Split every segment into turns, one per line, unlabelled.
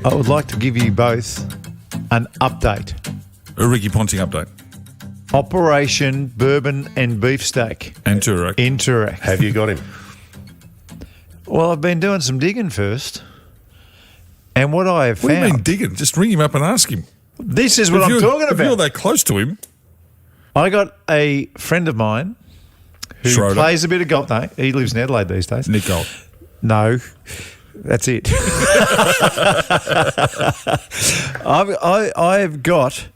I would like to give you both an update.
A Ricky Ponting update.
Operation Bourbon and Beefsteak.
And Toorak.
In Toorak.
Have you got him?
Well, I've been doing some digging first. And what I have
What do you mean
found...
digging? Just ring him up and ask him.
This is what I'm talking
If you're
about.
that close to him.
I got a friend of mine who
Schroeder.
plays a bit of golf. No, he lives in Adelaide these days.
Nick Gold.
No, that's it. I've got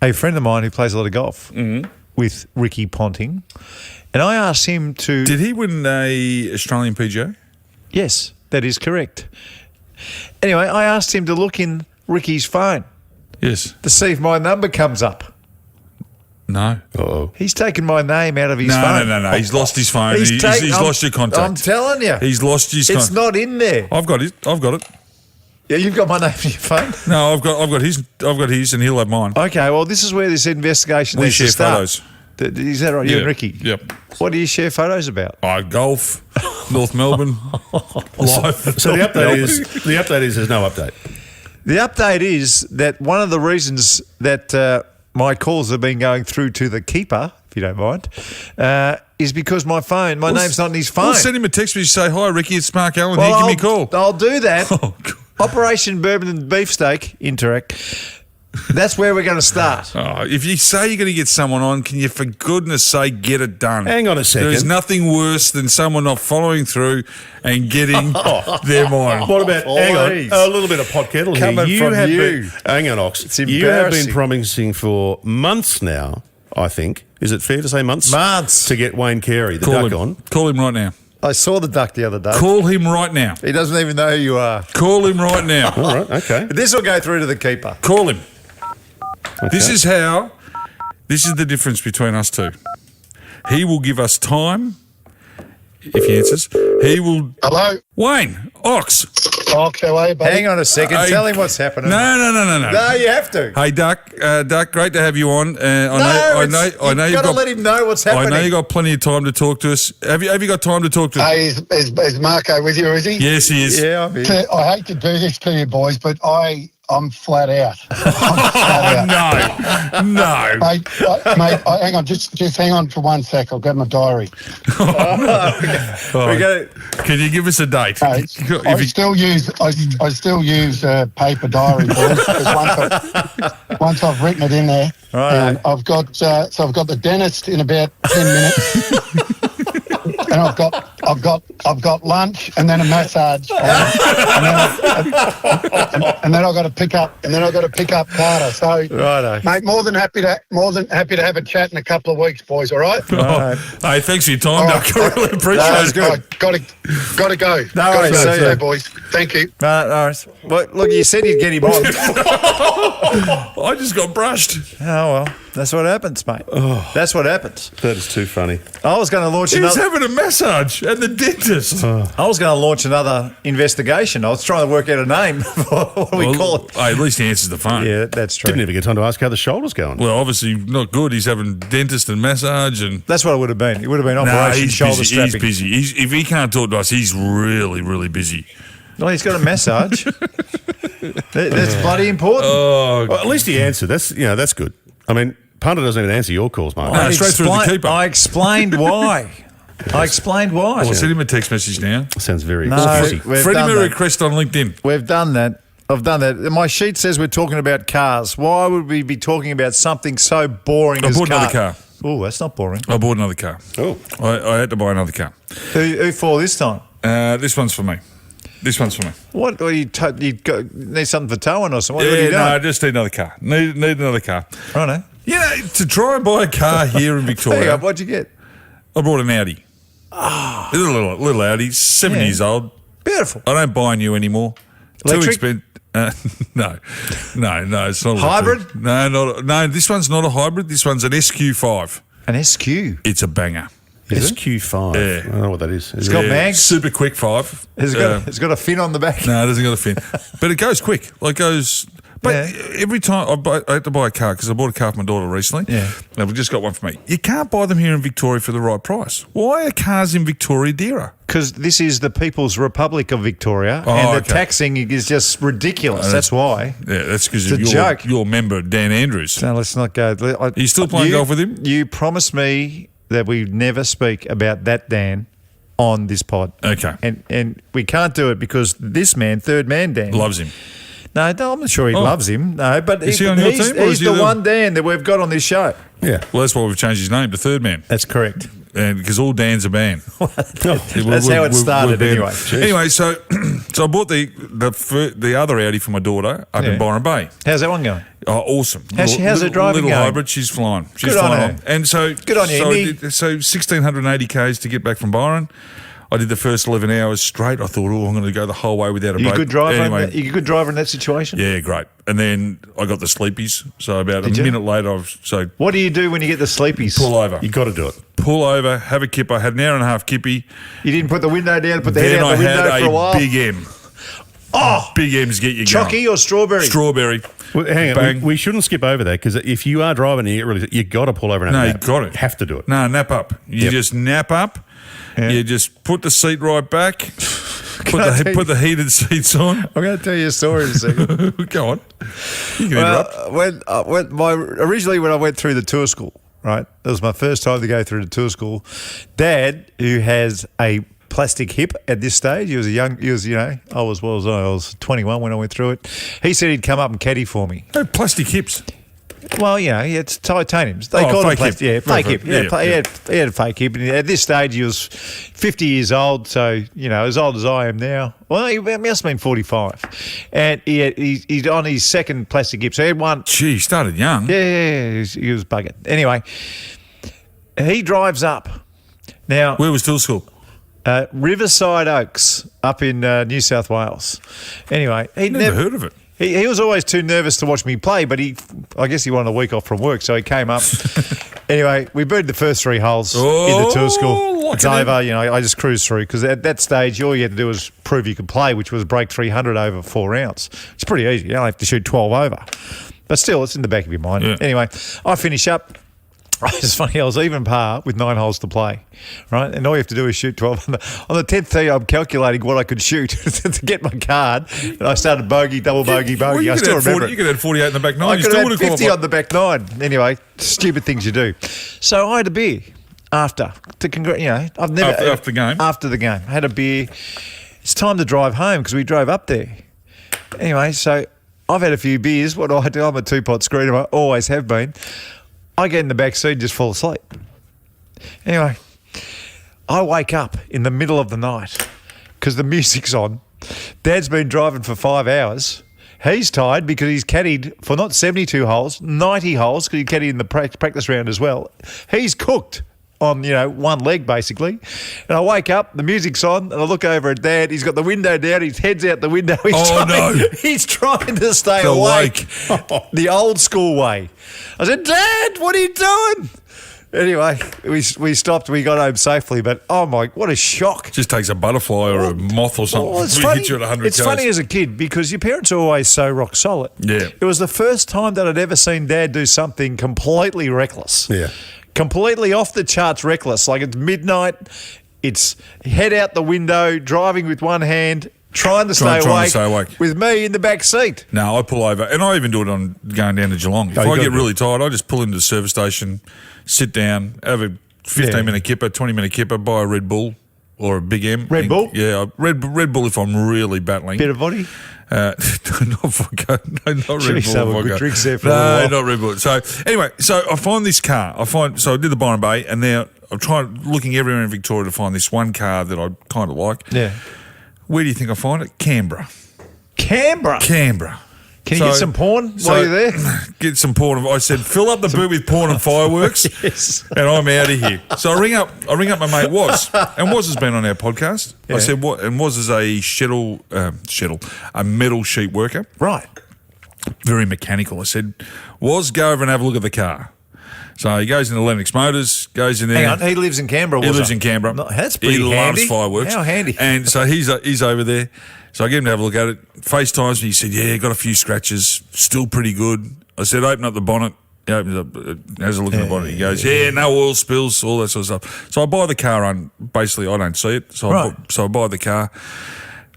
a friend of mine who plays a lot of golf with Ricky Ponting, and I asked him to...
Did he win a Australian PGA?
Yes, that is correct. Anyway, I asked him to look in Ricky's phone
Yes.
to see if my number comes up.
No.
Uh-oh.
He's taken my name out of his phone.
No. He's lost his phone. He's
taken-
lost your contact.
I'm telling you.
He's lost his
It's
contact.
not in there.
I've got it.
Yeah, you've got my name in your phone.
No, I've got his, and he'll have mine.
Okay, well, this is where this investigation
We
needs to
share
start.
photos.
Is that right? You and Ricky?
Yep.
What do you share photos about?
Golf, North Melbourne, live.
So the update is there's no update.
The update is that one of the reasons that my calls have been going through to the keeper, if you don't mind, is because my name's not in his phone.
Well, send him a text message. Say, hi, Ricky, it's Mark Allen here. Give me a call.
I'll do that.
Oh, God.
Operation Bourbon and Beefsteak, Toorak. That's where we're going to start.
Oh, if you say you're going to get someone on, can you, for goodness sake, get it done?
Hang on a second.
There's nothing worse than someone not following through and getting their mind.
What about, hang on,
Please.
a little bit of pot kettle
Coming
here.
from
have
you.
Been, hang on, Ox.
It's
You have
embarrassing.
been promising for months now, I think. Is it fair to say months?
Months.
To get Wayne Carey, the
Call
duck,
him.
on.
Call him right now.
I saw the duck the other day.
Call him right now.
He doesn't even know who you are.
Call him right now.
All right, okay.
This will go through to the keeper.
Call him.
Okay.
This is the difference between us two. He will give us time. If he answers, he will.
Hello,
Wayne, Ox.
Ox, how are you, buddy?
Hang on a second.
Hey,
Tell him what's happening.
No.
No, you have to.
Hey, Duck, great to have you on. I know
you've got to let him know what's
I
happening.
know you got plenty of time to talk to us. Have you got time to talk to us?
Hey, is Marko with you, is he?
Yes, he is.
Yeah, I'm here.
I hate to do this to you, boys, but I'm flat out. I'm flat out.
No.
Mate, hang on, just hang on for 1 sec. I'll grab my diary.
We got it.
Can you give us a date?
I still use paper diary, boys, because once I've written it in there,
Right.
and I've got the dentist in about 10 minutes. And I've got lunch and then a massage, and then I've got to pick up Carter. So,
Righto.
mate, more than happy to have a chat in a couple of weeks, boys. All right?
Right.
Hey, thanks for your time,
All
Duck.
right.
I really appreciate
That's
it.
good.
Got to go.
No worries,
Gotta
see
go,
ya.
boys. Thank you.
No worries. Well, look, you said you'd get him on.
I just got brushed.
Oh, well, that's what happens, mate. That's what happens.
That is too funny.
I was going to launch
He was
another...
having a massage at the dentist.
I was going to launch another investigation. I was trying to work out a name. What do we call it?
Hey, at least he answers the phone.
Yeah, that's true.
Didn't even get time to ask how the shoulder's going.
Well, obviously not good. He's having dentist and massage and.
That's what it would have been. It would have been
No,
Operation
he's
Shoulder
busy.
Strapping.
He's busy. If he can't talk to us, he's really, really busy.
Well, he's got a massage. That's bloody important.
Oh,
Well, at least he answered. That's good. I mean, Punter doesn't even answer your calls, Mark.
No, straight through the keeper.
I explained why. I explained why.
I'll send him a text message now.
Sounds very
No,
saucy.
we've
Freddie
done
me a
that.
request on LinkedIn.
We've done that. I've done that. My sheet says we're talking about cars. Why would we be talking about something so boring
I
as
bought another car.
Oh, that's not boring.
I bought another car.
Oh.
I had to buy another car.
Who for this time?
This one's for me. This one's for me.
What? You need something for towing or something? What are you
Yeah,
doing?
no, I just need another car. Need another car.
Righto.
To try and buy a car here in
Hang
Victoria,
on, what'd you get?
I bought an Audi. A little Audi, 7
Yeah.
years old.
Beautiful.
I don't buy new anymore.
Electric?
Too expensive. No, it's not
Hybrid?
electric. No. This one's not a hybrid. This one's an SQ5.
An SQ.
It's a banger.
SQ5.
Yeah.
I don't know what that is.
It's got mags?
Super quick 5.
It's got a fin on the back.
No, it doesn't got a fin, but it goes quick. Like goes. But every time I had to buy a car because I bought a car for my daughter recently.
Yeah.
And we just got one for me. You can't buy them here in Victoria for the right price. Why are cars in Victoria dearer?
Because this is the People's Republic of Victoria, and the taxing is just ridiculous. That's why.
Yeah, that's because
It's a joke.
Your member, Dan Andrews.
No, let's not go.
Are you still playing golf with him?
You promised me that we never speak about that Dan on this pod.
Okay.
And we can't do it because this man, third man Dan,
Loves him.
No, I'm not sure he loves him. No, but
Is he on your team, or
he's
is he
the
the-
one Dan that we've got on this show.
Yeah.
Well, that's why we've changed his name to Third Man.
That's correct.
And because all Dan's are banned.
That's how it started
banned.
anyway.
Anyway, so I bought the other Audi for my daughter up in Byron Bay.
How's that one going?
Oh, awesome.
How's her driving
Little
going?
hybrid, she's flying. She's
Good on
flying
her.
And so
Good on you,
so,
Andy.
1,680 Ks to get back from Byron. I did the first 11 hours straight. I thought, I'm going to go the whole way without a break.
You a good driver?
Anyway,
You a good driver in that situation?
yeah, great. And then I got the sleepies. So about
Did
a
you?
minute later, so
What do you do when you get the sleepies?
pull over.
You got to do it.
Pull over, have a kipper. Had an hour and a half kippy.
You didn't put the window down, put the head
Then
out
I
the window
had
for a while?
Big M.
Oh,
Big M's get you
Chocky
going.
or strawberry?
Strawberry.
Well, hang on,
Bang.
we shouldn't skip over that because if you are driving and you got to pull over and
No,
have a
you
nap.
got it.
Have to do it.
No, nap up. You
Yep.
just nap up.
Yeah.
You just put the seat right back.
I tell
Put the heated seats on.
I'm going to tell you a story in a second.
Go on. You can interrupt.
Originally when I went through the tour school, right, it was my first time to go through the tour school. Dad, who has a plastic hip at this stage, I was 21 when I went through it. He said he'd come up and caddy for me.
No, plastic hips.
Well, it's titaniums. They call
fake
it plastic.
hip.
Yeah, fake
Right,
hip.
right.
Yeah,
Yeah,
he had a fake hip. And at this stage, he was 50 years old, so, as old as I am now. Well, he must have been 45. And he's on his second plastic hip. So he had one.
Gee, he started young.
Yeah, he was buggered. Anyway, he drives up. Now,
Where was Till School?
Riverside Oaks up in New South Wales. Anyway, he'd
Never heard of it.
He was always too nervous to watch me play, but I guess he wanted a week off from work, so he came up. Anyway, we birdied the first 3 holes in the tour school.
look
It's
at
over. I just cruised through because at that stage, all you had to do was prove you could play, which was break 300 over 4 rounds. It's pretty easy. You only have to shoot 12 over. But still, it's in the back of your mind.
Yeah.
Anyway, I finish up. It's funny, I was even par with 9 holes to play, right? And all you have to do is shoot 12. On the 10th tee, I'm calculating what I could shoot to get my card. And I started bogey, double bogey,
Well,
bogey.
you
I
could
still
have
remember
40,
it.
you could have 48 in the back nine.
I
You
could
still
have
would
had
have
50
qualified.
on the back 9. Anyway, stupid things you do. So I had a beer after I've never
After the game?
After the game, I had a beer. It's time to drive home because we drove up there. Anyway, so I've had a few beers. What do I do? I'm a 2-pot screener. I always have been. I get in the back seat and just fall asleep. Anyway, I wake up in the middle of the night because the music's on. Dad's been driving for 5 hours. He's tired because he's caddied for not 72 holes, 90 holes because he caddied in the practice round as well. He's cooked on, one leg basically. And I wake up, the music's on, and I look over at Dad. He's got the window down, his head's out the window. He's trying to stay awake. The old school way. I said, Dad, what are you doing? Anyway, we stopped. We got home safely, but oh my, what a shock!
Just takes a butterfly or a moth or something.
Well, it's
We
funny.
hit you at 100
It's
Ks.
funny as a kid because your parents are always so rock solid.
Yeah.
It was the first time that I'd ever seen Dad do something completely reckless.
Yeah.
Completely off the charts reckless. Like it's midnight, it's head out the window, driving with one hand, trying to stay awake with me in the back seat.
No, I pull over, and I even do it on going down to Geelong. If
you
I
gotta
get
do
really tired, I just pull into the service station, sit down, have a 15-minute kipper, 20-minute kipper, buy a Red Bull or a Big M.
Red Bull?
Yeah, Red Bull if I'm really battling.
Bit of vodka.
Not vodka. No, not Red
Jeez,
Bull.
some
Vodka.
good drinks there for a while.
No, not Red Bull. So anyway, so I find this car. So I did the Byron Bay, and now I'm looking everywhere in Victoria to find this one car that I kind of like.
Yeah.
Where do you think I find it? Canberra.
Canberra. Can you get some porn while you're there?
Get some porn. I said, fill up the boot with porn and fireworks,
Yes.
and I'm out of here. So I ring up my mate Woz, and Woz has been on our podcast.
Yeah.
I said, what? And Woz is a a metal sheet worker,
Right.
very mechanical. I said, Woz, go over and have a look at the car. So he goes into Lennox Motors, goes in there.
Hang on, he lives in Canberra.
He lives in Canberra.
No, that's pretty
He
handy.
loves fireworks.
How handy.
And so he's over there. So I get him to have a look at it. FaceTimes me. He said, yeah, got a few scratches. Still pretty good. I said, open up the bonnet. He opens up, has a look at the bottom. He goes, no oil spills, all that sort of stuff. So I buy the car and basically I don't see it. So, I buy the car.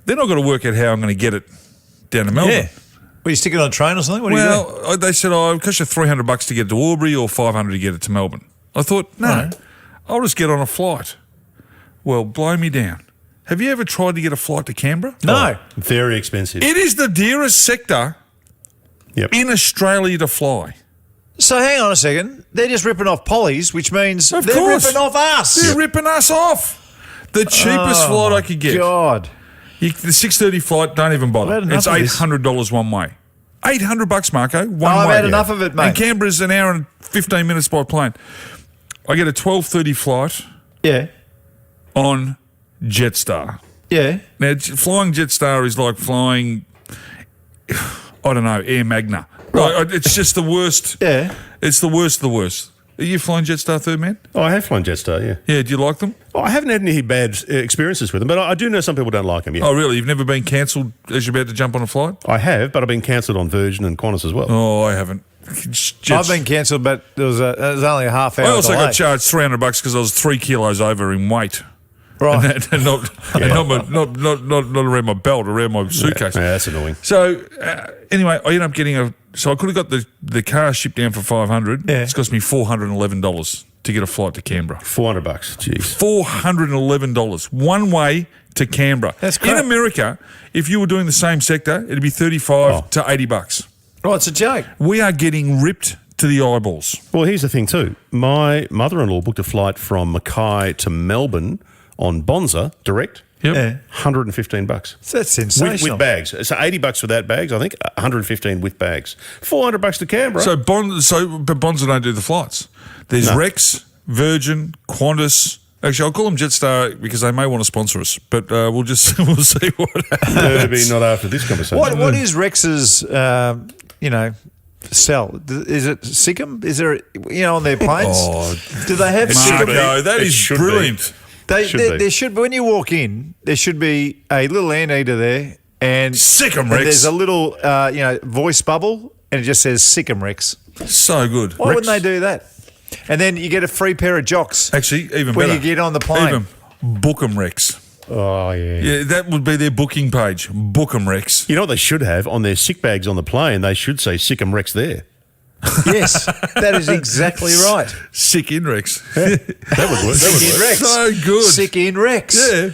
Then I've got to work out how I'm going to get it down to Melbourne.
Yeah. Well, you stick it on a train or something? What do you do?
Well, they said, it costs you $300 to get to Albury or $500 to get it to Melbourne. I thought, no, I'll just get on a flight. Well, blow me down. Have you ever tried to get a flight to Canberra?
No.
Very expensive.
It is the dearest sector in Australia to fly.
So hang on a second. They're just ripping off Polly's, which means
Of
they're
course.
ripping off us.
They're ripping us off. The cheapest flight I could get.
God.
The 6:30 flight, don't even bother.
I've had
It's
enough of this.
$800 one way. $800, Marko, one way.
I've had enough of it, mate.
And Canberra's an hour and 15 minutes by plane. I get a 12:30 flight
Yeah.
on Jetstar.
Yeah.
Now, flying Jetstar is like flying, I don't know, Air Magna. Like, it's just the worst.
Yeah.
It's the worst of the worst. Are you flying Jetstar, third man?
Oh, I have flown Jetstar, yeah.
Yeah, do you like them?
Oh, I haven't had any bad experiences with them, but I do know some people don't like them, yeah.
Oh, really? You've never been cancelled as you're about to jump on a flight?
I have, but I've been cancelled on Virgin and Qantas as well.
Oh, I haven't.
I've been cancelled, but it was only a half hour
I also
delay.
got charged $300 because I was 3 kilos over in weight.
Right.
And not around my belt, around my suitcase.
Yeah, that's annoying.
So anyway, I ended up getting so I could have got the car shipped down for $500.
Yeah.
It's cost me $411 to get a flight to Canberra.
$400, jeez.
$411 one way to Canberra.
That's
in
crap.
America, if you were doing the same sector, it'd be $35 to $80.
Oh, it's a joke.
We are getting ripped to the eyeballs.
Well, here's the thing too. My mother-in-law booked a flight from Mackay to Melbourne on Bonza, direct.
Yep.
Yeah.
$115.
That's sensational.
With bags. So $80 without bags, I think. $115 with bags. $400 to Canberra.
But Bonza don't do the flights. There's Rex, Virgin, Qantas. Actually, I'll call them Jetstar because they may want to sponsor us. But we'll see what happens.
Maybe not after this conversation.
What is Rex's, sell? Is it Sikkim? Is there, on their planes? Do they have Sikkim?
Marko, that
It
is
should
brilliant.
There should be, when you walk in, there should be a little anteater there, and
Sikkim
and
Rex.
there's a little, voice bubble, and it just says Sikkim Rex.
So good.
Why wouldn't they do that? And then you get a free pair of jocks
Actually, even
when
better.
you get on the plane.
Even book 'em Rex.
Oh, yeah.
Yeah, that would be their booking page. Book 'em Rex.
You know what they should have? On their sick bags on the plane, they should say Sikkim Rex there.
Yes, that is exactly right.
Sick in Rex.
That would work.
Sick in Rex.
So good.
Sick in Rex.
Yeah.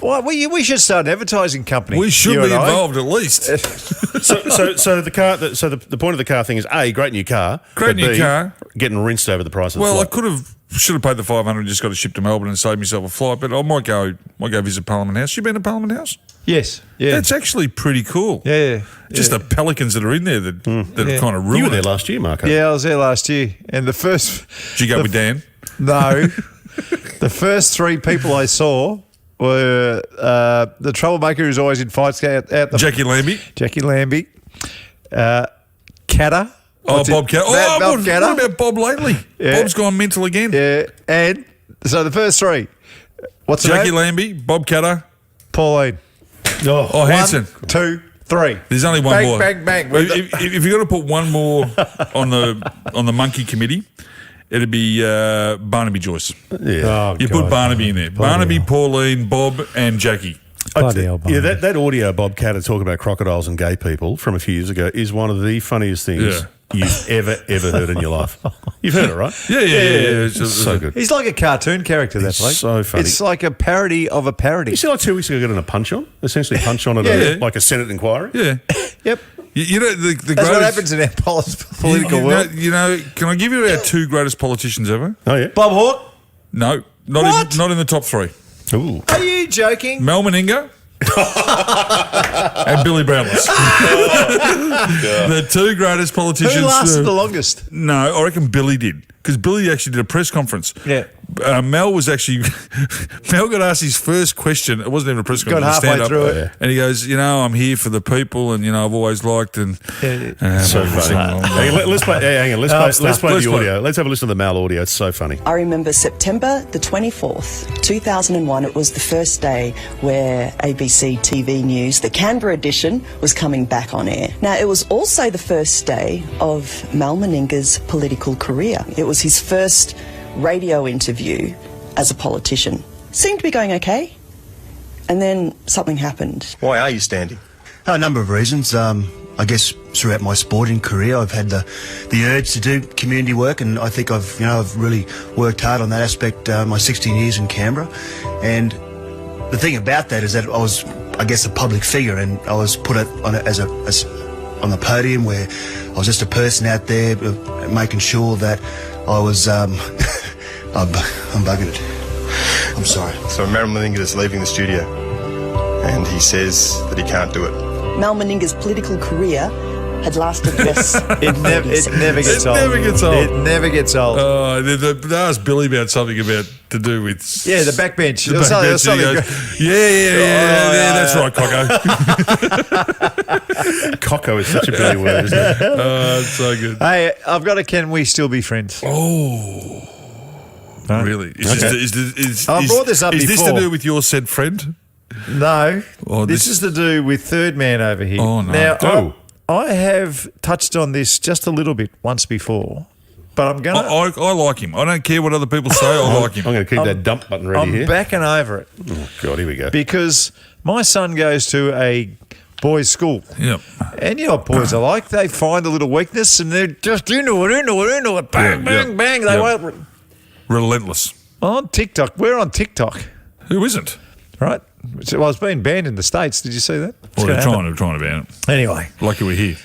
Well, we should start an advertising company.
We should
you
be
and I.
involved at least.
So the car. So the point of the car thing is A, great new car.
Great
but
new
B,
car.
Getting rinsed over the price of
Well,
the
I
flight.
should have paid the $500 and just got a ship to Melbourne and saved myself a flight, but I might go visit Parliament House. You been to Parliament House?
Yes. Yeah.
That's actually pretty cool.
Yeah.
Just the pelicans that are in there that have kind of
You
ruined
were there
it.
last year, Marko.
Yeah, I was there last year, and the first.
Did you go with Dan?
No, the first three people I saw were the troublemaker who's always in fights out the
Jackie Lambie.
Jackie Lambie, Catter.
Oh, Bob Catter.
Bob
What
Catter.
about Bob lately?
Yeah.
Bob's gone mental again.
Yeah, and so the first three. What's the
Jackie
name?
Lambie, Bob Catter.
Pauline.
Oh, Hanson.
1, 2, 3.
There's only one
bang,
more.
Bang, bang,
If you're going to put one more on the monkey committee, it'd be Barnaby Joyce.
Yeah.
You put Barnaby in there. Barnaby, Pauline, Bob, and Jackie.
Yeah, that audio Bob Catter talking about crocodiles and gay people from a few years ago is one of the funniest things you've ever heard in your life. You've heard it, right?
Yeah. It's
So good.
He's like a cartoon character, that bloke.
so funny.
It's like a parody of a parody.
You see, like 2 weeks ago, got in a punch on, essentially punch on at like a Senate inquiry.
Yeah.
Yep.
You know, the
That's
greatest,
what happens in our political world.
Can I give you our two greatest politicians ever?
Oh, yeah.
Bob Hawke?
No,
What?
not in the top three.
Ooh.
Are you joking?
Mel Meninga and Billy Brownless. The two greatest politicians.
Who lasted the longest?
No, I reckon Billy did. Because Billy actually did a press conference.
Yeah.
Mel was actually Mel got asked his first question. It wasn't even a press conference.
Got halfway through it,
and he goes, I'm here for the people, and I've always liked and
so funny. Hang on, let's play the audio. Let's have a listen to the Mel audio. It's so funny.
I remember September the 24th, 2001. It was the first day where ABC TV News, the Canberra edition, was coming back on air. Now, it was also the first day of Mal Meninga's political career. It was his first radio interview as a politician. Seemed to be going okay. And then something happened.
Why are you standing? A number of reasons. I guess throughout my sporting career, I've had the urge to do community work, and I think I've really worked hard on that aspect. My 16 years in Canberra, and the thing about that is that I was, I guess, a public figure, and I was put on the podium where I was just a person out there making sure that I was. I'm bugging it. I'm sorry.
So Mal Meninga is leaving the studio, and he says that he can't do it.
Mal Meninga's political career had lasted less.
It never gets old.
Never gets old.
It never gets old.
They asked Billy about something to do with
the backbench.
The backbench, and he goes, that's right, Cocko.
Cocko is such a Billy word, isn't it?
It's so good.
Hey, I've got a can we still be friends?
Oh, really?
I brought this up
Is this
before.
to do with your said friend?
No.
Oh,
this is to do with third man over here.
Oh, no.
Now, I have touched on this just a little bit once before, but I'm going to...
I like him. I don't care what other people say. I like him.
I'm going to keep that dump button ready here.
I'm backing over it.
Oh, God, here we go.
Because my son goes to a boys' school.
Yep.
And you know what boys are like. They find a little weakness and they're just into it. Bang, bang, bang. They won't...
Relentless.
On TikTok. We're on TikTok.
Who isn't?
Right? Well, it's been banned in the States. Did you see that?
Well, they're trying to ban it.
Anyway.
Lucky we're here.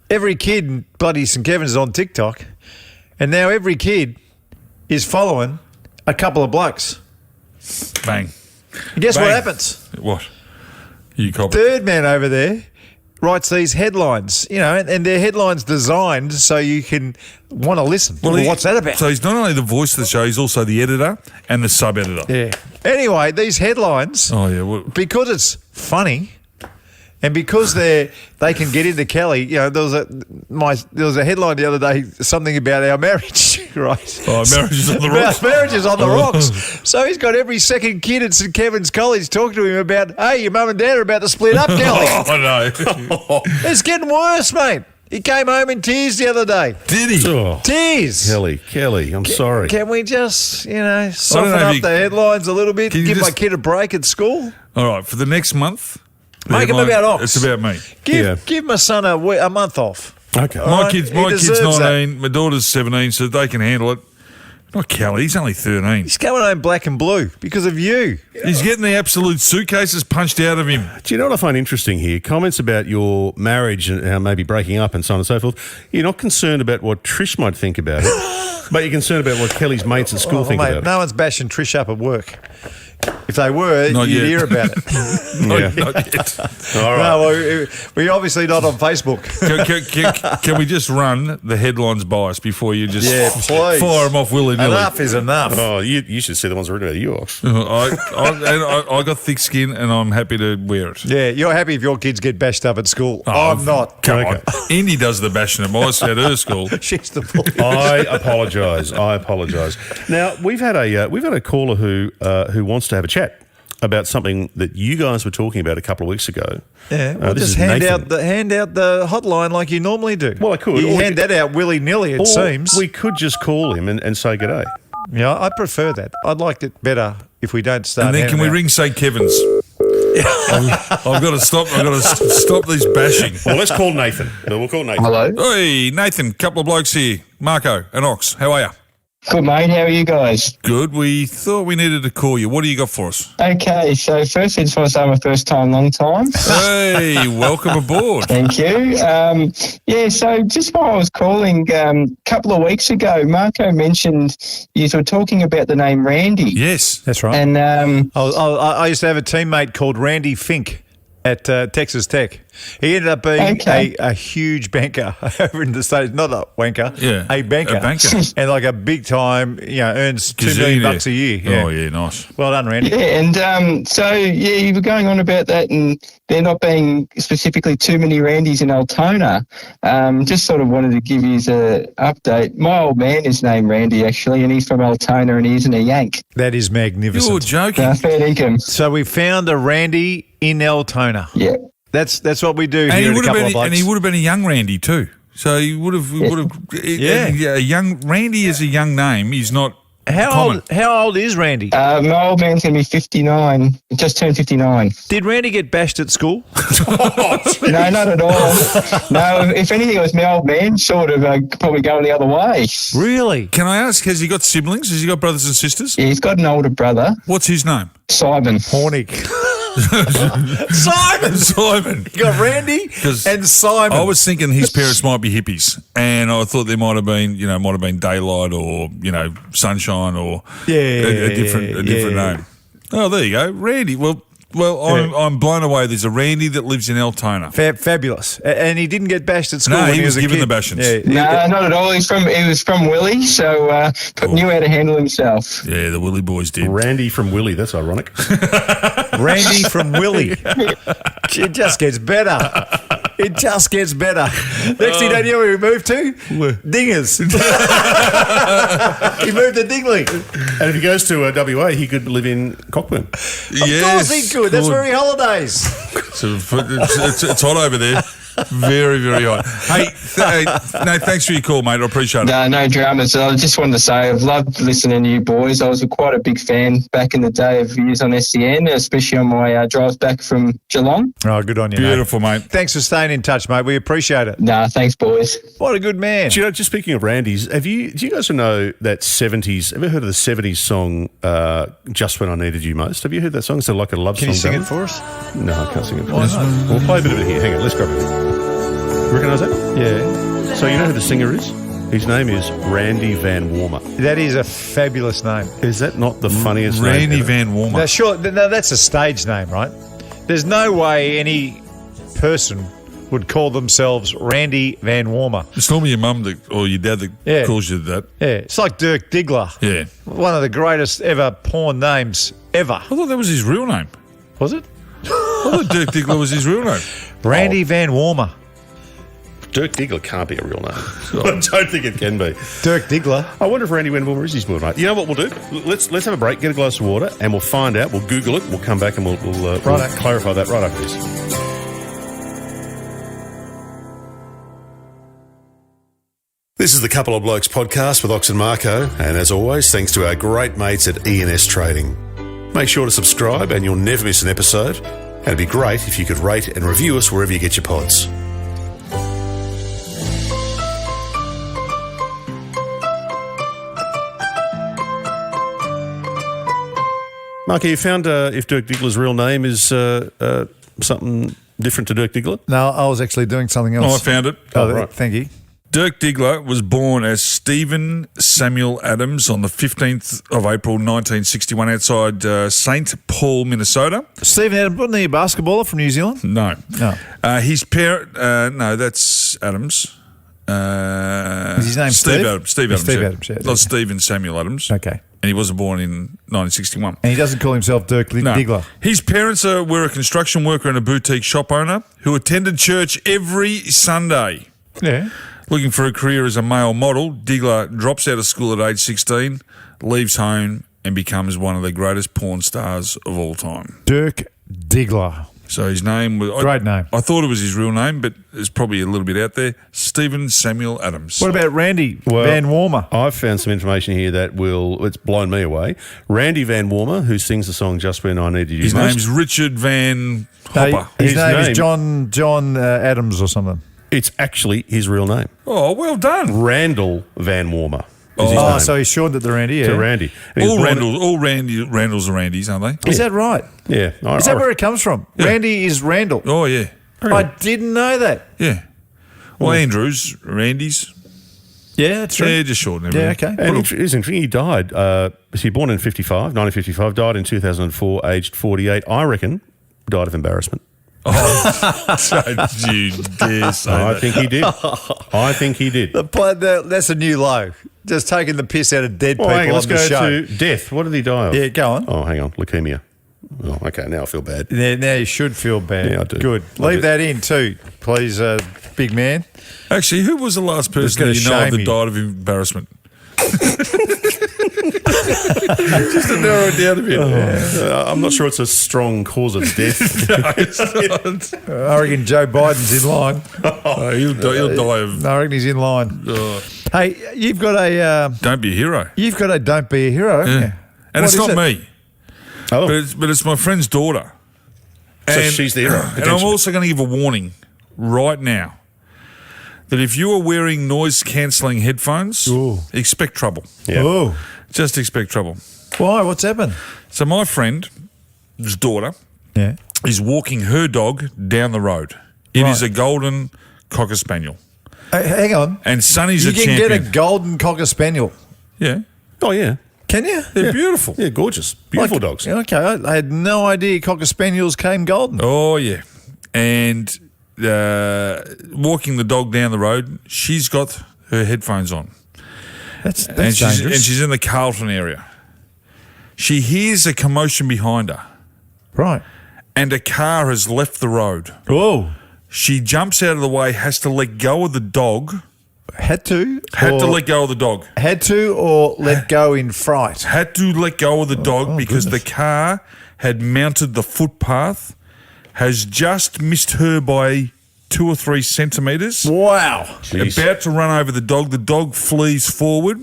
Every kid in bloody St Kevin's is on TikTok, and now every kid is following a couple of blokes.
Bang.
And guess
Bang.
what happens?
What? You copy.
Third man over there writes these headlines, and they're headlines designed so you can want to listen. Well, what's that about?
So he's not only the voice of the show, he's also the editor and the sub-editor.
Yeah. Anyway, these headlines, because it's funny and because they can get into Kelly, there was a headline the other day, something about our marriage, right?
Oh, marriage is on the rocks.
Marriage is on the rocks. So he's got every second kid at St Kevin's College talking to him about, hey, your mum and dad are about to split up, Kelly.
Oh, no.
It's getting worse, mate. He came home in tears the other day.
Did he?
Oh,
tears.
Kelly, I'm sorry.
Can we just, soften up the headlines a little bit, give my kid a break at school?
All right, for the next month.
Make him about Ox.
It's about me.
Give my son a month off.
Okay.
My kid's 19,
that.
my daughter's 17, so they can handle it. Not Kelly, he's only 13.
He's going home black and blue because of you.
He's getting the absolute suitcases punched out of him.
Do you know what I find interesting here? Comments about your marriage and how maybe breaking up and so on and so forth. You're not concerned about what Trish might think about it, but you're concerned about what Kelly's mates at school think about it.
No one's bashing Trish up at work. If they were,
Not
you'd
yet.
hear about it.
Not yet.
All right.
No, we're obviously not on Facebook.
Can we just run the headlines by us before you just
please.
fire them off willy-nilly?
Enough is enough.
Oh, you should see the ones written about you, Ox.
I got thick skin and I'm happy to wear it.
Yeah, you're happy if your kids get bashed up at school.
Oh,
I'm not.
Come on. Indy does the bashing at her school.
She's the bull.
I apologise. Now we've had a caller who wants to have a chat about something that you guys were talking about a couple of weeks ago.
Yeah, well,
this
just
is
hand
Nathan.
out the hotline like you normally do.
Well, I could.
You
Or
hand that out willy-nilly, it seems.
We could just call him and say g'day.
Yeah, I prefer that. I'd like it better if we don't start.
And then can we ring St. Kevin's? I've got to stop. I've got to stop these bashing.
Well, let's call Nathan. We'll call Nathan.
Hello.
Hey, Nathan, couple of blokes here. Marko and Ox, how are you?
Good, mate. How are you guys?
Good. We thought we needed to call you. What do you got for us?
Okay, so first I just want to say I'm a first time, long time.
Hey, welcome aboard.
Thank you. So just while I was calling, a couple of weeks ago, Marko mentioned you were talking about the name Randy.
Yes.
That's right.
And
I used to have a teammate called Randy Fink at Texas Tech. He ended up being
Okay.
a huge banker over in the States. Not a wanker,
Yeah,
a banker.
a banker.
And like a big time, earns $2 million bucks a year. Yeah.
Oh, yeah, nice.
Well done, Randy.
Yeah, and you were going on about that, and there not being specifically too many Randys in Altona. Just sort of wanted to give you an update. My old man is named Randy, actually, and he's from Altona, and he isn't a Yank.
That is magnificent.
You're joking.
Fair dinkum.
So we found a Randy in Altona.
Yeah.
That's what we do
And
here
he
at a
would have
couple
been,
of blokes.
and he would have been a young Randy too. So he would have,
Yeah.
a young Randy is a young name. He's not common.
How old is Randy?
My old man's going to be 59. He just turned 59.
Did Randy get bashed at school?
No, not at all. No, if anything, it was my old man sort of probably going the other way.
Really?
Can I ask, has he got siblings? Has he got brothers and sisters?
Yeah, he's got an older brother,
What's his name?
Simon.
Hornick. Simon. You got Randy
'Cause
and Simon.
I was thinking his parents might be hippies, and I thought there might have been, Daylight or Sunshine or a different name. Oh, there you go, Randy. Well, I'm blown away. There's a Randy that lives in Altona.
Fabulous. And he didn't get bashed at school
No,
when
he
he
was
was a
given
kid.
the bashings.
No, not at all. He was from Willie, so knew how to handle himself.
Yeah, the Willie boys did.
Randy from Willie. That's ironic.
Randy from Willie. It just gets better. It just gets better. Next thing you know where he moved to? Dingers. He moved to Dingley.
And if he goes to WA, he could live in Cockburn.
Of course he could. That's where he holidays.
It's hot over there. Very, very hot. Hey, no, thanks for your call, mate. I appreciate it.
No dramas. I just wanted to say I've loved listening to you boys. I was quite a big fan back in the day of years on SCN, especially on my drives back from Geelong.
Oh, good on you,
Beautiful, mate.
Thanks for staying in touch, mate. We appreciate it.
Nah, thanks, boys.
What a good man.
Do you know, just speaking of Randy's, do you guys know that 70s, ever heard of the 70s song, Just When I Needed You Most? Have you heard that song? It's like a love
Can
song.
you sing it for us?
No, I can't sing it for us. We'll play a bit of it here. Hang on, let's grab it. You recognise that?
Yeah.
So you know who the singer is? His name is Randy Van Warmer.
That is a fabulous name.
Is that not the funniest name
Randy
ever?
Van Warmer.
Now, sure, no, that's a stage name, right? There's no way any person would call themselves Randy Van Warmer.
It's normally your mum or your dad that calls you that.
Yeah, it's like Dirk Diggler.
Yeah.
One of the greatest ever porn names ever.
I thought that was his real name.
Was it?
I thought Dirk Diggler was his real name.
Randy Van Warmer.
Dirk Diggler can't be a real name. I don't think it can be.
Dirk Diggler.
I wonder if Randy Van Warmer is his real name. You know what we'll do? Let's have a break, get a glass of water, and we'll find out. We'll Google it. We'll come back and we'll clarify that right after this. This is the Couple of Blokes podcast with Ox and Marko, and as always, thanks to our great mates at E&S Trading. Make sure to subscribe and you'll never miss an episode, and it'd be great if you could rate and review us wherever you get your pods. Marko, you found if Dirk Diggler's real name is something different to Dirk Diggler?
No, I was actually doing something else.
Oh, I found it.
Oh,
right.
Thank you.
Dirk Diggler was born as Stephen Samuel Adams on the 15th of April 1961 outside St. Paul, Minnesota.
Stephen Adams, wasn't he a basketballer from New Zealand?
No.
No.
His parent, no, that's Adams.
Is his name Steve?
Adams. Steve Adams.
Steve Adams, yeah.
Not Stephen Samuel Adams.
Okay.
And he wasn't born in 1961.
And he doesn't call himself Dirk Diggler.
His parents were a construction worker and a boutique shop owner who attended church every Sunday.
Yeah.
Looking for a career as a male model, Diggler drops out of school at age 16, leaves home and becomes one of the greatest porn stars of all time.
Dirk Diggler.
So his name was...
Great name.
I thought it was his real name, but it's probably a little bit out there. Stephen Samuel Adams.
What about Randy Van Warmer?
I've found some information here that it's blown me away. Randy Van Warmer, who sings the song Just When I Needed You
His
Most.
name's Richard Van Hopper.
His name is John Adams or something.
It's actually his real name.
Oh, well done.
Randall Van Warmer. Is his
Oh,
name.
so he shortened it to Randy, yeah.
To Randy. And he was
All
born-
Randalls are Randys, aren't they?
Is that right?
Yeah.
Is that where it comes from?
Yeah.
Randy is Randall.
Oh, yeah.
I didn't know that.
Yeah. Well, Andrews, Randy's.
Yeah, that's true.
Yeah, just shorten
Yeah,
everything.
okay.
And it's interesting, he died. Was he born in 1955, died in 2004, aged 48. I reckon died of embarrassment.
Don't you dare say
I
that.
think he did. I think he did.
That's a new low. Just taking the piss out of dead
Well,
people
hang on,
on
let's
the
go
show.
to death. What did he die of?
Yeah, go on.
Oh, hang on. Leukemia. Oh, okay, now I feel bad.
Now you should feel bad.
Yeah, I do.
Good.
I
Leave
do.
that in too, please, big man.
Actually, who was the last person
gonna
that you know of
shame
that
you.
died of embarrassment?
Just to narrow it down a bit. I'm not sure it's a strong cause of death.
I reckon Joe Biden's in line.
He'll die of.
I reckon he's in line. Hey, you've got a
Don't be a hero.
don't be a hero, haven't you?
And
What
it's
is
not
it?
me,
Oh,
but it's my friend's daughter.
so she's the hero.
And I'm
potentially.
also going to give a warning right now that if you are wearing noise-cancelling headphones, expect trouble.
Yeah.
Oh,
Just expect trouble.
why? What's happened?
So my friend's daughter
Yeah.
is walking her dog down the road. It is
Right.
a golden cocker spaniel.
Hey, hang on.
And Sonny's
You
a
can
champion.
get a golden cocker spaniel.
Yeah.
Oh, yeah.
Can you?
They're beautiful.
Yeah, gorgeous. Beautiful dogs.
Okay, I had no idea cocker spaniels came golden.
Oh, yeah. And walking the dog down the road, she's got her headphones on.
That's
And
dangerous.
she's in the Carlton area. She hears a commotion behind her,
right.
and a car has left the road.
Oh,
She jumps out of the way, has to let go of the dog.
had to
Let go of the dog.
had to or let go in fright.
Had to let go of the dog because the car had mounted the footpath, has just missed her by 2 or 3 centimetres.
Wow.
Jeez.
About to run over the dog. The dog flees forward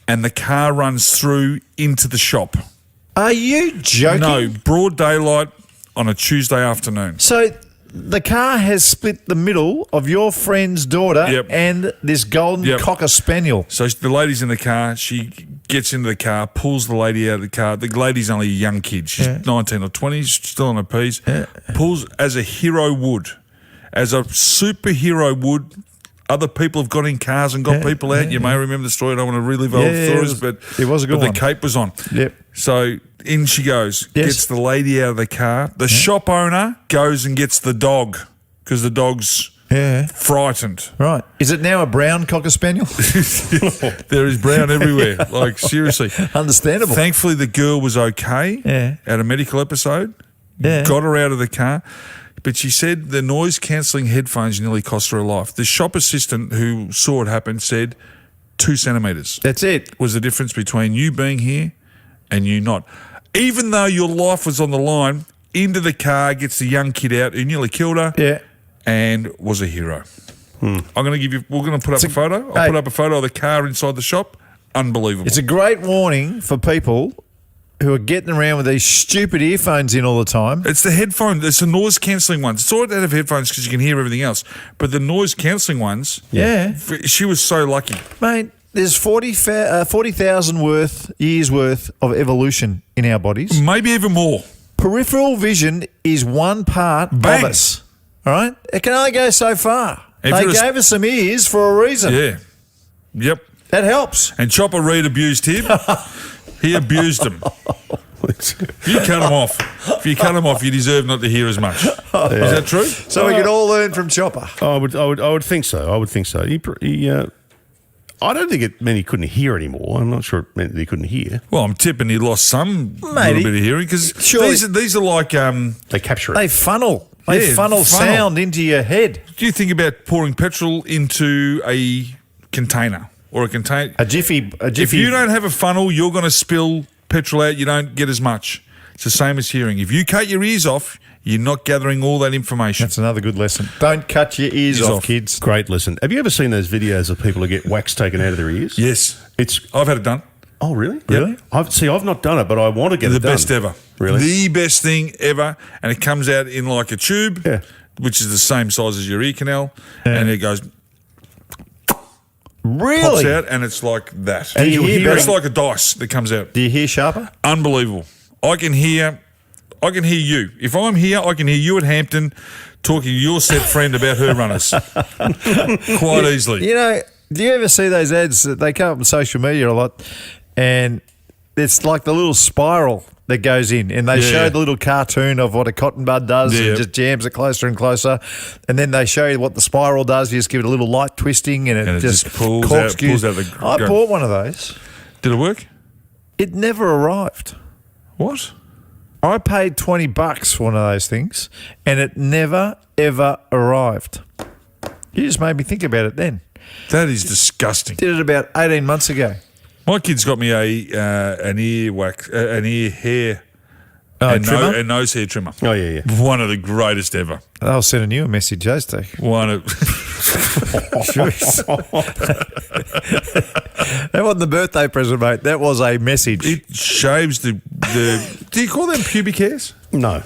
and the car runs through into the shop.
Are you joking?
No, broad daylight on a Tuesday afternoon.
So the car has split the middle of your friend's daughter
Yep.
and this golden
Yep.
cocker spaniel.
So the lady's in the car. She gets into the car, pulls the lady out of the car. The lady's only a young kid. She's 19 or 20, still on her P's. Pulls as a hero would, as a superhero would. Other people have got in cars and got people out. You may remember the story. I don't want to relive old stories, but
it was a good
but
one.
the cape was on.
Yep.
So in she goes,
Yes.
gets the lady out of the car. The shop owner goes and gets the dog because the dog's frightened.
Right. Is it now a brown cocker spaniel?
There is brown everywhere. Like, seriously.
Understandable.
Thankfully, the girl was okay at a medical episode.
Yeah.
Got her out of the car. But she said the noise-cancelling headphones nearly cost her her life. The shop assistant who saw it happen said 2 centimetres
That's it.
was the difference between you being here and you not. Even though your life was on the line, into the car, gets the young kid out who nearly killed her
Yeah.
and was a hero. I'm going to give you, we're going to put up a photo. I'll
hey.
put up a photo of the car inside the shop. Unbelievable.
It's a great warning for people who are getting around with these stupid earphones in all the time.
It's the headphone. It's the noise cancelling ones. It's all right to have headphones because you can hear everything else. But the noise cancelling ones,
Yeah.
she was so lucky.
Mate, there's 40,000 years worth of evolution in our bodies.
Maybe even more.
Peripheral vision is one part
Bang.
of us. All right? It can only go so far.
If
They
you're a-
gave us some ears for a reason.
Yeah. Yep.
That helps.
And Chopper Reed abused him. He abused him. If you cut him off, you deserve not to hear as much. Is that true?
So we can all learn from Chopper.
I would think so. I would think so. I don't think it meant he couldn't hear anymore. I'm not sure it meant that he couldn't hear.
Well, I'm tipping he lost some
Mate,
little bit of hearing because
surely-
these are like.
They capture it.
They funnel. They
Yeah,
funnel
funnel.
sound into your head.
Do you think about pouring petrol into a container or a container?
A jiffy.
If you don't have a funnel, you're going to spill petrol out. You don't get as much. It's the same as hearing. If you cut your ears off, you're not gathering all that information.
That's another good lesson. Don't cut your ears off, kids.
Great listen. Have you ever seen those videos of people who get wax taken out of their ears?
Yes. I've had it done.
Oh, really?
Really?
I've not done it, but I want to get
The
it done.
best ever.
Really?
The best thing ever. And it comes out in like a tube,
Yeah.
which is the same size as your ear canal. And it goes, pops
Really?
out, and it's like that.
And you hear
It's
better?
like a dice that comes out.
Do you hear sharper?
Unbelievable. I can hear you. If I'm here, I can hear you at Hampton talking to your set friend about her runners. Quite easily.
You know, do you ever see those ads? They come up on social media a lot, and it's like the little spiral that goes in, and they show the little cartoon of what a cotton bud does and just jams it closer and closer, and then they show you what the spiral does. You just give it a little light twisting, and it just
pulls out the...
I bought one of those.
Did it work?
It never arrived.
What?
I paid $20 for one of those things, and it never, ever arrived. You just made me think about it then.
That is disgusting.
Did it about 18 months ago.
My kid's got me an ear hair and nose hair trimmer.
Oh, yeah.
One of the greatest ever.
I was sending you a message, Jetstar.
One of...
That wasn't the birthday present, mate. That was a message.
It shaves the... Do you call them pubic hairs?
No.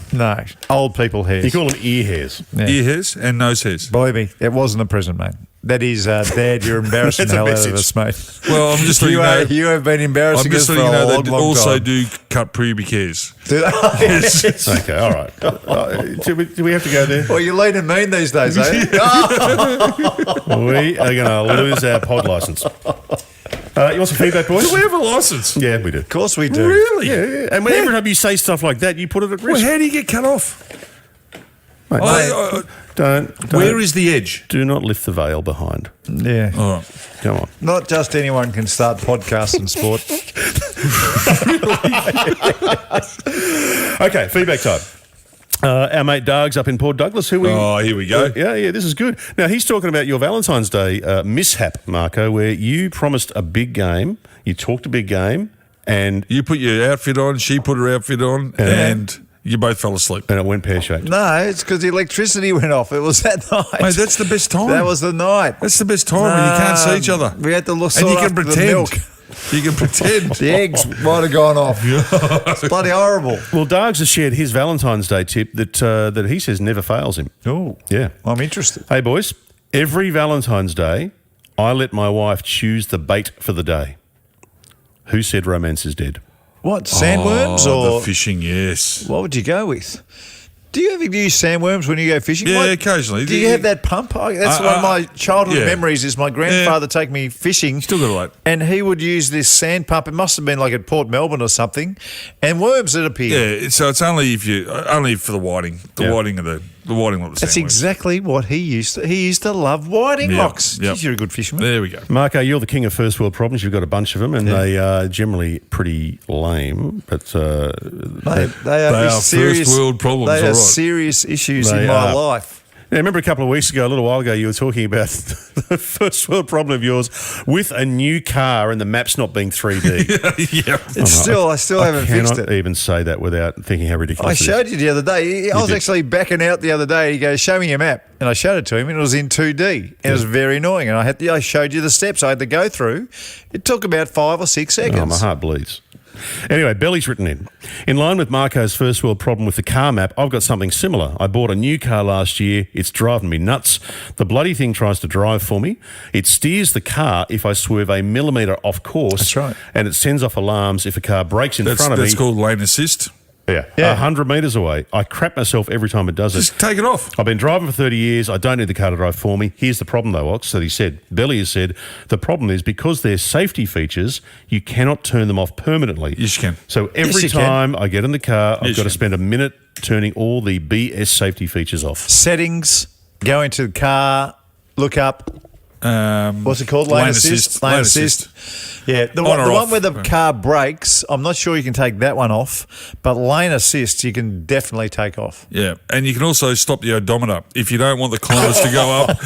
Old people hairs.
You call them ear hairs.
Yeah. Ear hairs and nose hairs.
Believe me, it wasn't a present, mate. That is, Dad, you're embarrassing the hell out of us, mate.
Well, I'm just letting you know.
You have been embarrassing us for a long, long time.
They also do cut pubic hairs.
Yes.
Okay, all right. Do we have to go there?
Well, you're lean and mean these days, eh?
We are going to lose our pod licence. You want some feedback, boys?
Do we have a licence?
Yeah, we do.
Of course we do.
Really?
Yeah. And every time you say stuff like that, you put it at risk.
Well, how do you get cut off?
Mate, don't.
Where is the edge?
Do not lift the veil behind.
Yeah.
All right.
Come on.
Not just anyone can start podcasts in sport.
Okay, feedback time. Our mate Darg's up in Port Douglas.
Here we go.
Yeah, this is good. Now, he's talking about your Valentine's Day mishap, Marko, where you promised a big game, you talked a big game, and...
You put your outfit on, she put her outfit on, and you both fell asleep.
And it went pear-shaped.
No, it's because the electricity went off. It was that night.
Mate, that's the best time.
That was the night.
That's the best time when you can't see each other.
We had to look
and you can
the
pretend.
milk.
You can pretend.
The eggs might have gone off. It's bloody horrible.
Well, Dargs has shared his Valentine's Day tip that he says never fails him.
Oh,
yeah.
I'm interested.
Hey, boys, every Valentine's Day, I let my wife choose the bait for the day. Who said romance is dead?
What, sandworms or
the fishing? Yes.
What would you go with? Do you ever use sandworms when you go fishing?
Yeah,
What,
occasionally.
Do you have that pump? That's one of my childhood memories is my grandfather take me fishing.
Still got it right.
And he would use this sand pump. It must have been like at Port Melbourne or something. And worms that appear.
Yeah, so it's only for the whiting. The whiting of the whiting lot.
That's exactly what he used to. He used to love whiting rocks.
Yep.
Jeez, you're a good fisherman.
There we go.
Marko, you're the king of first world problems. You've got a bunch of them, and they are generally pretty lame. But
they are serious
first world problems.
They
all
are
right.
serious issues in my life.
Yeah, I remember a couple of weeks ago, a little while ago, you were talking about the first world problem of yours with a new car and the maps not being 3D.
Yeah.
I still haven't fixed it.
I cannot even say that without thinking how ridiculous
I
it is.
showed you the other day. I was
did.
actually backing out the other day. He goes, show me your map. And I showed it to him, and it was in 2D. And it was very annoying. And I showed you the steps I had to go through. It took about 5 or 6 seconds.
Oh, my heart bleeds. Anyway, Belly's written in. In line with Marko's first world problem with the car map, I've got something similar. I bought a new car last year. It's driving me nuts. The bloody thing tries to drive for me. It steers the car if I swerve a millimetre off course.
That's right.
And it sends off alarms if a car brakes in front of me.
That's called lane assist.
Yeah. 100 metres away. I crap myself every time it does it.
Just take it off.
I've been driving for 30 years. I don't need the car to drive for me. Here's the problem, though, Ox, that he said. Belly has said, the problem is because they're safety features, you cannot turn them off permanently.
Yes, you can.
So every time I get in the car, I've got to spend a minute turning all the BS safety features off.
Settings, go into the car, look up. What's it called? Lane assist. Lane assist. Yeah, the one where the car brakes, I'm not sure you can take that one off, but lane assist you can definitely take off.
Yeah, and you can also stop the odometer. If you don't want the kilometres to go up,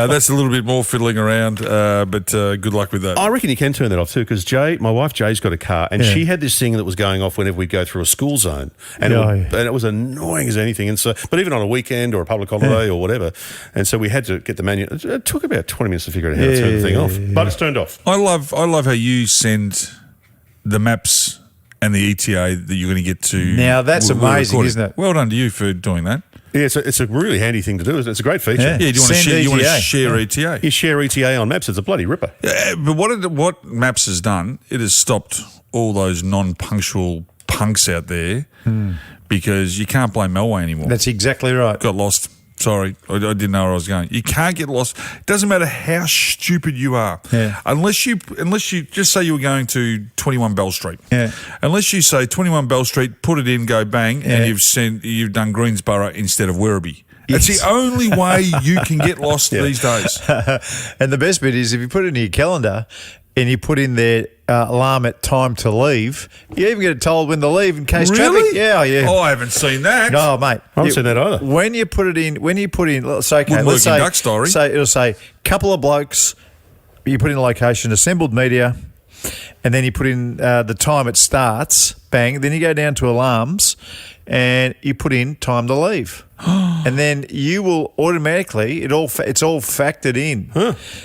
that's a little bit more fiddling around, but good luck with that.
I reckon you can turn that off too, because my wife Jay's got a car, and she had this thing that was going off whenever we go through a school zone, and it was annoying as anything. And so, but even on a weekend or a public holiday or whatever, and so we had to get the manual. It took about 20 minutes to figure out how to turn the thing off, but it's turned off.
I love how you send the maps and the ETA that you're going to get to.
Now that's amazing, isn't it?
Well done to you for doing that.
Yeah, it's a really handy thing to do. It's a great feature.
Yeah, do you want to share ETA?
You share ETA on maps. It's a bloody ripper.
Yeah, but what Maps has done, it has stopped all those non-punctual punks out there because you can't blame Melway anymore.
That's exactly right.
Got lost Sorry, I didn't know where I was going. You can't get lost. It doesn't matter how stupid you are.
Yeah.
Unless you just say you were going to 21 Bell Street.
Yeah.
Unless you say 21 Bell Street, put it in, go bang, and you've done Greensboro instead of Werribee. That's the only way you can get lost these days.
And the best bit is if you put it in your calendar and you put in their alarm at time to leave, you even get told when to leave in case traffic. Yeah.
Oh, I haven't seen that.
No, mate.
I haven't seen that either.
When you put in, let's say,
Wouldn't work in Duck's diary.
So it'll say, couple of blokes, you put in location, assembled media, and then you put in the time it starts, bang, then you go down to alarms and you put in time to leave. And then you will automatically, it's all factored in.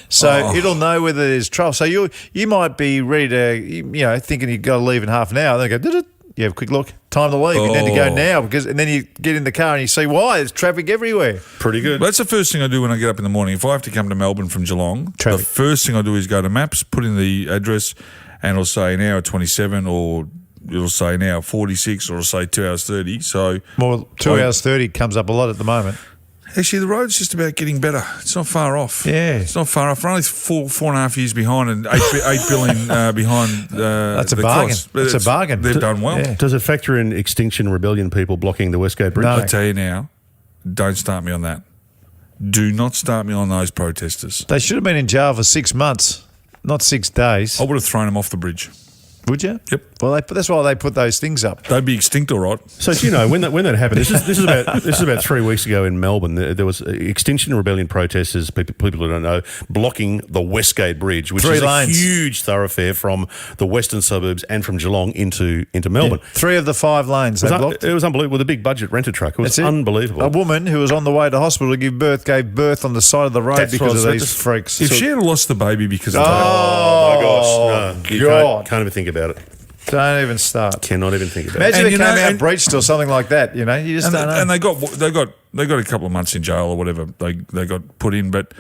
So it'll know whether there's trouble. So you might be ready to, thinking you've got to leave in half an hour. Then go, you have a quick look, time to leave. And then you go now, and then you get in the car and you see why there's traffic everywhere.
Pretty good.
That's the first thing I do when I get up in the morning. If I have to come to Melbourne from Geelong,
Traffic.
The first thing I do is go to Maps, put in the address, and it'll say an hour 27 or it'll say an hour 46 or it'll say 2 hours 30. So
Well, 2 hours 30 comes up a lot at the moment.
actually, the road's just about getting better. It's not far off.
Yeah.
It's not far off. We're only four and a half years behind and 8 billion behind
That's a
the
bargain.
cost.
It's a bargain.
They've done well.
Yeah.
Does it factor in Extinction Rebellion people blocking the Westgate Bridge?
No.
I tell you now, don't start me on that. Do not start me on those protesters.
They should have been in jail for 6 months, not 6 days.
I would have thrown them off the bridge.
Would you?
Yep.
Well, that's why they put those things up.
They'd be extinct, all right.
So do you know when that happened? This is about 3 weeks ago in Melbourne. There was Extinction Rebellion protesters, people who don't know, blocking the Westgate Bridge, which
3
is
lanes.
a huge thoroughfare from the western suburbs and from Geelong into Melbourne.
3 of the 5 lanes they blocked.
It was unbelievable. With a big budget rented truck, it was
That's it.
unbelievable.
A woman who was on the way to hospital to give birth gave birth on the side of the road
That's
because
right.
of these freaks.
If she had lost the baby because of that,
Oh my gosh! No, you
God.
can't even think about it.
Don't even start.
Cannot even think about
Imagine
And
it
you
came
know,
out
and-
breached or something like that. You just
and,
don't know.
and they got a couple of months in jail or whatever they got put in. But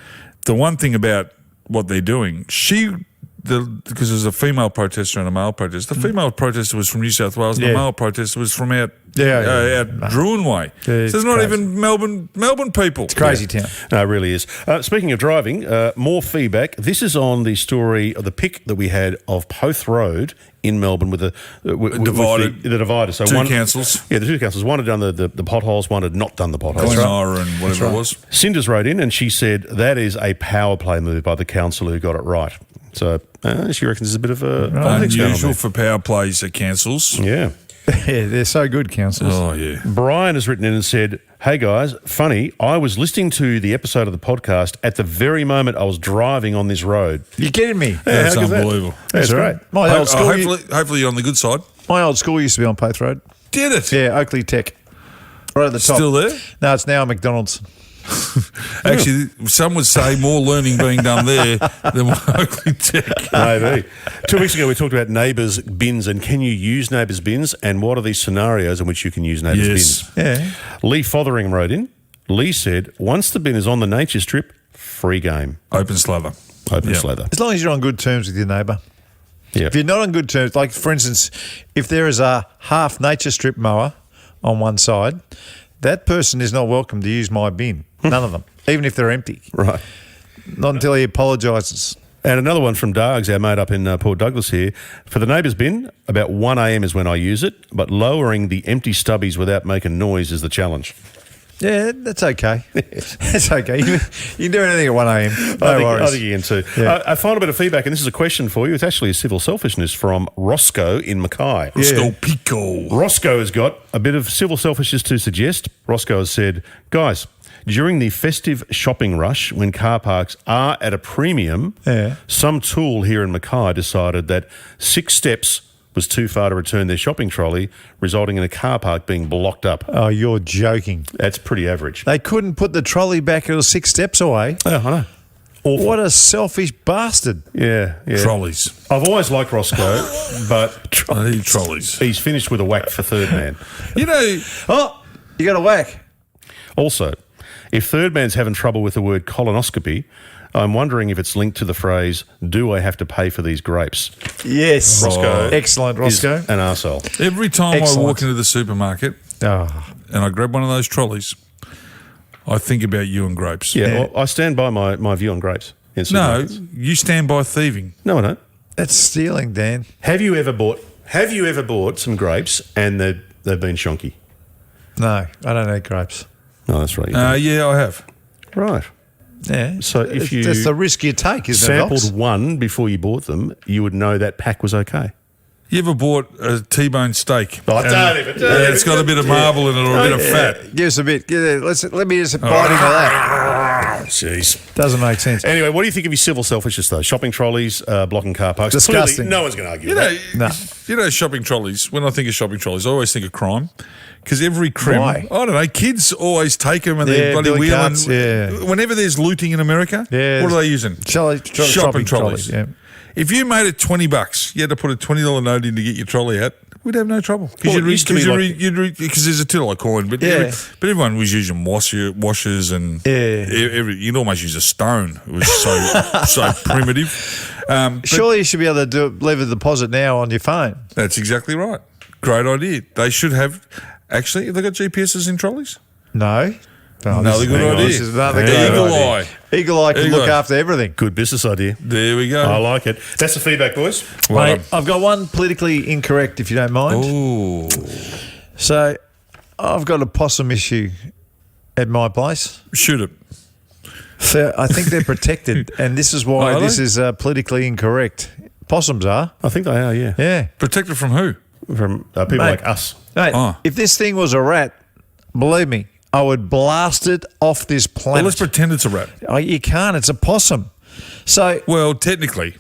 the one thing about what they're doing, because there's a female protester and a male protester. The female protester was from New South Wales. And
Yeah.
the male protester was from out
No.
Druin way.
Yeah,
So
it's
there's not
crazy.
even Melbourne people.
It's crazy town.
No, it really is. Speaking of driving, more feedback. This is on the story of the pic that we had of Poth Road in Melbourne with the
Divided.
the divider. So
Two councils.
Yeah, the two councils. One had done the potholes, one had not done the potholes.
Glenara and whatever it was.
Cinders wrote in and she said that is a power play move by the council who got it right. So she reckons there's a bit of a politics going on
Unusual
there.
for power plays at councils.
Yeah.
Yeah, they're so good, councils.
Oh, yeah.
Brian has written in and said, "Hey guys, funny, I was listening to the episode of the podcast at the very moment I was driving on this road."
You're kidding me?
That's
how good's that?
unbelievable.
That's great.
My old school.
Hopefully you're on the good side.
My old school used to be on Poth Road.
Did it?
Yeah, Oakley Tech. Right at the top.
Still there?
No, it's now McDonald's.
Actually, some would say more learning being done there than Oakley Tech.
Maybe. 2 weeks ago, we talked about neighbours' bins and can you use neighbours' bins and what are these scenarios in which you can use neighbours'
Yes.
bins?
Yeah.
Lee Fotheringham wrote in. Lee said, once the bin is on the nature strip, free game.
Open slather.
Open
Yeah.
slather.
As long as you're on good terms with your neighbour.
Yeah.
If you're not on good terms, like for instance, if there is a half nature strip mower on one side, that person is not welcome to use my bin. None of them, even if they're empty.
Right.
Not until he apologises.
And another one from Dargs, our mate up in Port Douglas here. For the neighbours' bin, about 1 a.m. is when I use it, but lowering the empty stubbies without making noise is the challenge.
Yeah, that's okay. That's okay. You can do anything at 1 a.m. No
I
worries.
think you can too.
Yeah.
A final bit of feedback, and this is a question for you. It's actually a civil selfishness from Roscoe in Mackay.
Roscoe Pico.
Roscoe has got a bit of civil selfishness to suggest. Roscoe has said, guys, during the festive shopping rush, when car parks are at a premium, some tool here in Mackay decided that 6 steps was too far to return their shopping trolley, resulting in a car park being blocked up.
Oh, you're joking.
That's pretty average.
They couldn't put the trolley back. It was 6 steps away.
Yeah, I know. Awful.
What a selfish bastard.
Yeah.
Trolleys.
I've always liked Roscoe, but
I need trolleys.
he's finished with a whack for third man.
You know,
Oh, you got a whack.
Also, if third man's having trouble with the word colonoscopy, I'm wondering if it's linked to the phrase, do I have to pay for these grapes?
Yes.
Roscoe.
Excellent,
Is
Roscoe.
an arsehole.
every time
Excellent.
I walk into the supermarket
Oh,
and I grab one of those trolleys, I think about you and grapes.
Yeah, well, I stand by my view on grapes.
No, you stand by thieving.
No, I don't.
That's stealing, Dan.
Have you ever bought some grapes and they've been shonky?
No, I don't eat grapes.
No, that's right.
Yeah, I have.
Right.
Yeah.
So if you
that's the risk you take, isn't it?
sampled one before you bought them, you would know that pack was okay.
You ever bought a T-bone steak?
Oh, don't even.
It's got a bit of marble in it or a bit of fat.
Give us a bit. Let me just bite into that.
Jeez.
Doesn't make sense.
Anyway, what do you think of your civil selfishness, though? Shopping trolleys, blocking car parks.
Disgusting.
Clearly, no one's going to argue with that.
You know, shopping trolleys. When I think of shopping trolleys, I always think of crime. Because every crime,
Why?
I don't know, kids always take them and they're bloody
billy
wheeling.
carts, yeah.
Whenever there's looting in America,
Yeah.
what are they using? Shopping trolleys.
Yeah.
If you made it $20, you had to put a $20 note in to get your trolley out, we'd have no trouble.
Well, it used to be
Because there's a $2 coin, but
Yeah.
but everyone was using washers and you'd almost use a stone. It was so primitive.
Surely you should be able to leave a deposit now on your phone.
That's exactly right. Great idea. They should have. Actually, have they got GPSs in trolleys?
No. Oh,
Another
this is-
good
hang on,
idea.
this is another
Eagle
good idea.
eye.
Eagle Eye can
Eagle
look
Eye.
after everything.
Good business idea.
There we go.
I like it. That's the feedback, boys.
Well
Mate, I've got one politically incorrect, if you don't mind.
Ooh.
So, I've got a possum issue at my place.
Shoot it.
So I think they're protected, and this is why
Are
this
they?
is politically incorrect. Possums are.
I think they are, yeah.
Yeah.
Protected from who?
From people
Mate.
like us.
Mate,
Oh.
if this thing was a rat, believe me, I would blast it off this
Well,
planet.
let's pretend it's a rat.
Oh, you can't. It's a possum. So
Well, technically.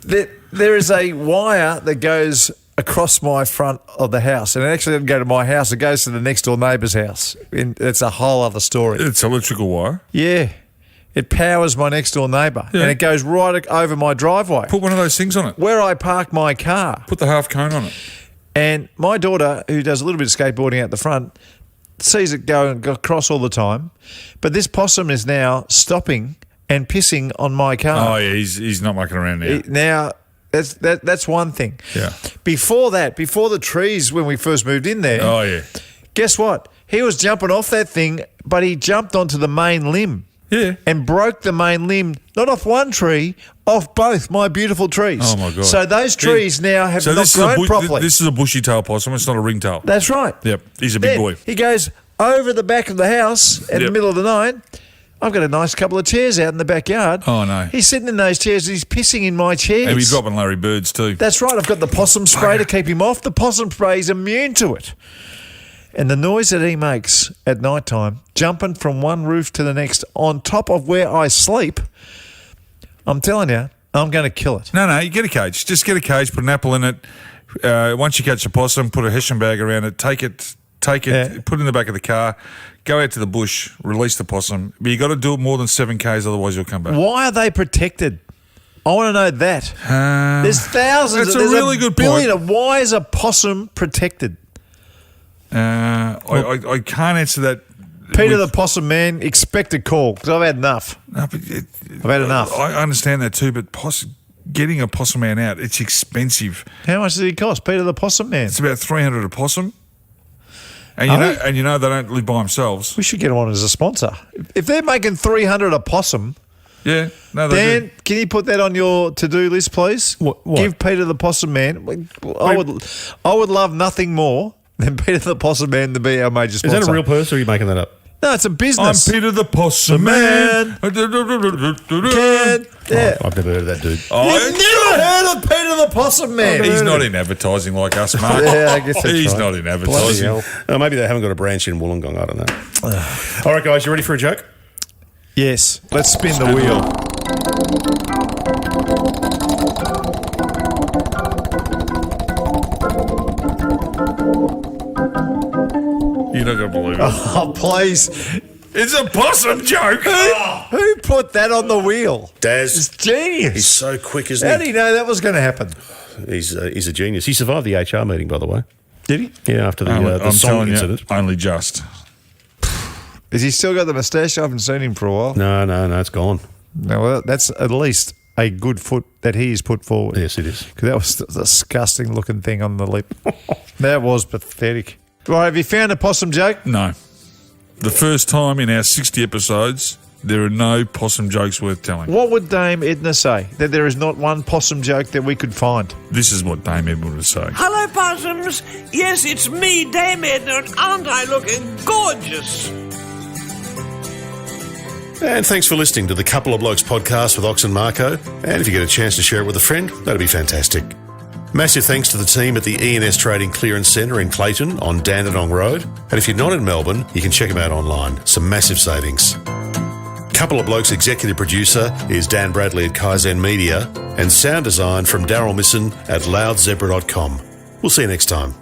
there is a wire that goes across my front of the house, and it actually doesn't go to my house. It goes to the next door neighbour's house. It's a whole other story.
It's electrical wire.
Yeah. It powers my next door neighbour,
Yeah.
and it goes right over my driveway
Put one of those things on it.
where I park my car.
Put the half cone on it.
And my daughter, who does a little bit of skateboarding out the front, sees it go across all the time. But this possum is now stopping and pissing on my
Oh,
car.
yeah, he's not mucking around now.
Now, that's one thing.
Yeah.
Before that, before the trees, when we first moved in there,
Oh, yeah.
guess what? He was jumping off that thing, but he jumped onto the main limb.
Yeah.
And broke the main limb, not off one tree, off both my beautiful trees.
Oh, my God.
So those trees now have not
this
grown properly.
This is a bushy tail possum. It's not a ringtail.
That's right.
Yep. He's a big
Then
boy.
He goes over the back of the house in the
Yep.
middle of the night. I've got a nice couple of chairs out in the backyard.
Oh, no.
He's sitting in those chairs. He's pissing in my chairs.
And he's dropping Larry Birds too.
That's right. I've got the possum spray to keep him off. The possum spray is immune to it. And the noise that he makes at night time, jumping from one roof to the next on top of where I sleep, I'm telling you, I'm going to kill it.
No, you get a cage. Just get a cage, put an apple in it. Once you catch a possum, put a hessian bag around it, take it,
Yeah.
put it in the back of the car, go out to the bush, release the possum. But you got to do it more than 7 Ks, otherwise you'll come back.
Why are they protected? I want to know that. There's thousands.
That's a
there's
really good
billion
point.
of why is a possum protected?
I can't answer that.
Peter the Possum Man, expect a call because I've had enough.
No, but
I've had enough.
I understand that too, but getting a possum man out, it's expensive.
How much does he cost, Peter the Possum Man?
It's about $300 a possum. And
Oh.
you know they don't live by themselves.
We should get him on as a sponsor. If they're making $300 a possum,
Yeah, no, they
Dan,
do.
can you put that on your to-do list, please?
What?
Give Peter the Possum Man. I would love nothing more than Peter the Possum Man to be our major
Is
sponsor.
that a real person or are you making that up?
No, it's a
I'm
business.
Peter the Possum Man.
Yeah.
I've never heard of that dude.
You've never heard of Peter the Possum Man?
He's not in advertising like us, Mark.
Yeah, I guess that's
He's
right.
not in
Bloody
advertising.
hell.
Maybe they haven't got a branch in Wollongong. I don't know. All right, guys, you ready for a joke?
Yes. Let's spin the wheel.
You're not going to believe it.
Oh, please.
It's a possum joke.
Who put that on the wheel?
Daz.
It's genius.
He's so quick, isn't
How
he?
do you know that was going to happen?
He's a genius. He survived the HR meeting, by the way.
Did he?
Yeah, after the
I'm
song
telling
incident.
you, only just.
Has he still got the moustache? I haven't seen him for a while.
No, it's gone.
No, well, that's at least a good foot that he has put forward.
Yes, it is.
Because that was a disgusting looking thing on the lip. That was pathetic. Right, have you found a possum joke?
No. the first time in our 60 episodes, there are no possum jokes worth telling.
What would Dame Edna say? That there is not one possum joke that we could find?
This is what Dame Edna would say.
Hello, possums. Yes, it's me, Dame Edna, and aren't I looking gorgeous?
And thanks for listening to the Couple of Blokes podcast with Ox and Marko. And if you get a chance to share it with a friend, that'd be fantastic. Massive thanks to the team at the ENS Trading Clearance Centre in Clayton on Dandenong Road. And if you're not in Melbourne, you can check them out online. Some massive savings. Couple of Blokes executive producer is Dan Bradley at Kaizen Media, and sound design from Daryl Misson at loudzebra.com. We'll see you next time.